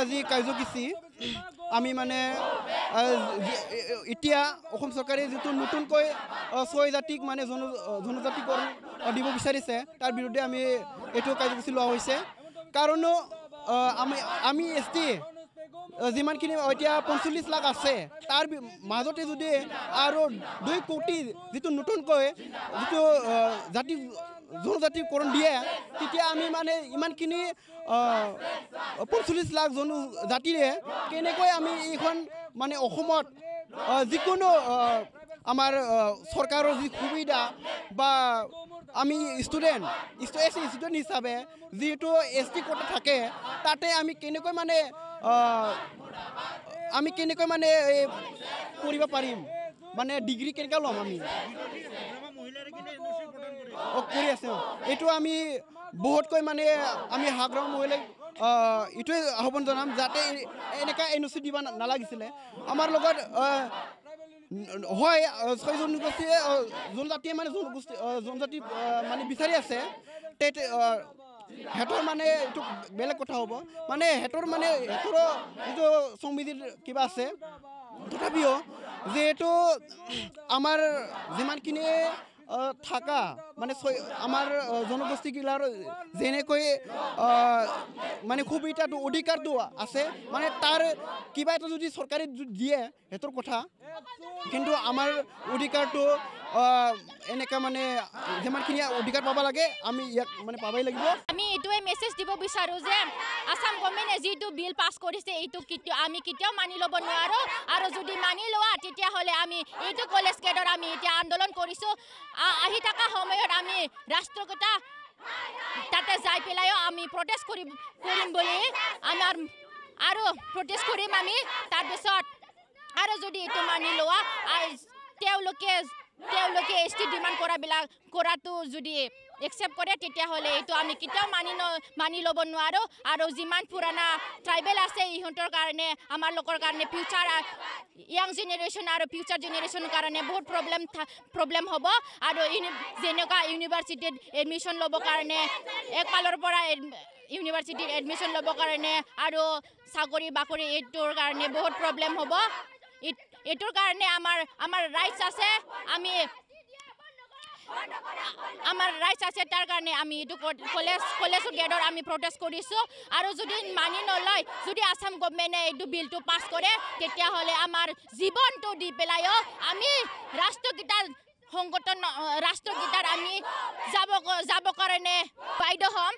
আজি কাৰ্যসূচী আমি মানে এতিয়া অসম চৰকাৰে যেটো নতুনকৈ 6 জাতিক মানে জনজাতিকৰণ দিব বিচাৰিছে তাৰ বিৰুদ্ধে আমি এটো কাৰ্যসূচী লোৱা হৈছে কাৰণ আমি এসটি যিমানখিনি এতিয়া 45 লাখ আছে তাৰ মাজতে যদি আৰু 2 কোটি যেটো নতুনকৈ যেটো জাতি জনজাতিকৰণ দিয়ে তেতিয়া আমি মানে ইমানখিনি 45 লাখ জনজাতিৰে কেনেকৈ আমি এইখন মানে অসমত যিকোনো আমাৰ সরকারের যে সুবিধা বা আমি স্টুডেন্ট হিসাবে যেহেতু ST কোটা থাকে তাতে আমি কেনেকৈ মানে কৰিব পাৰিম মানে ডিগ্ৰী কেনেকৈ ল'ম আমি কৰি আছে এইটো আমি বহুতকৈ মানে আমি হাগ্ৰাম মহিলাই এইটোৱে আহ্বান জনাম যাতে এনেকা NOC দিব নালাগিছিলে আমাৰ লগত হয় 6 জনগোষ্ঠীয়ে জনজাতিয়ে মানে জনজাতি মানে বিচাৰি আছে হেতৰ মানে এইটো বেলেগ কথা হ'ব মানে হেতৰ যিটো সংবিধিৰ কিবা আছে তথাপিও যেটো আমাৰ যিমানখিনি থাকা মানে আমাৰ জনগোষ্ঠী গিলাৰ যেনেকৈ মানে সুবিধাটো অধিকাৰটো আছে মানে তাৰ কিবা এটা যদি চৰকাৰে দিয়ে হেতৰ কথা কিন্তু আমাৰ অধিকাৰটো এনেকা মানে যিমানখিনি অধিকাৰ পাব লাগে আমি ইয়াক মানে পাবই লাগিব আমি এটোৱে মেসেজ দিব বিচাৰো যে আসাম গভৰ্ণমেণ্টে যেটো বিল পাস কৰিছে এইটো আমি কেতিয়াও মানি ল'ব নোৱাৰো আৰু যদি মানি লোৱা তেতিয়া হলে আমি এইটো কলেজ কেডৰ আমি এতিয়া আন্দোলন কৰিছো আহি থকা সময়ত আমি ৰাষ্ট্ৰকতা তাতে যাই পেলাইও আমি প্ৰটেষ্ট কৰিম বুলি আমাৰ আৰু প্ৰটেষ্ট কৰিম আমি তাৰ পিছত আৰু যদি এইটো মানি লোৱা তেওঁলোকে ST ডিমান্ড কৰাটো যদি একসেপ্ট কৰে তেতিয়া হলে এইটো আমি কেতিয়াও মানি ল'ব নোৱাৰো আৰু যিমান পুৰানা ট্ৰাইবেল আছে ইহঁতৰ কাৰণে আমাৰ লোকৰ কাৰণে ফিউচাৰ ইয়াং জেনেৰেশ্যন আৰু ফিউচাৰ জেনেৰেশ্যন কাৰণে বহুত প্ৰবলেম হ'ব আৰু যেনেকা ইউনিভাৰ্চিটিত এডমিশন ল'ব কাৰণে একফালৰ পৰা ইউনিভাৰ্চিটিত এডমিশন ল'ব কাৰণে আৰু চাকৰি বাকৰি এইটোৰ কাৰণে বহুত প্ৰবলেম হ'ব এইটোৰ কাৰণে আমাৰ ৰাইটস আছে আমাৰ ৰাইটস আছে তাৰ কাৰণে আমি এইটো কলেজ গেটৰ আমি প্ৰটেষ্ট কৰিছো আৰু যদি মানি নলয় যদি আসাম গভৰ্ণমেণ্টে এইটো বিলটো পাস কৰে তেতিয়া হলে আমাৰ জীৱনটো দি পেলাইও আমি ৰাষ্ট্ৰগীতাৰ আমি যাব কাৰণে বাধ্য হ'ম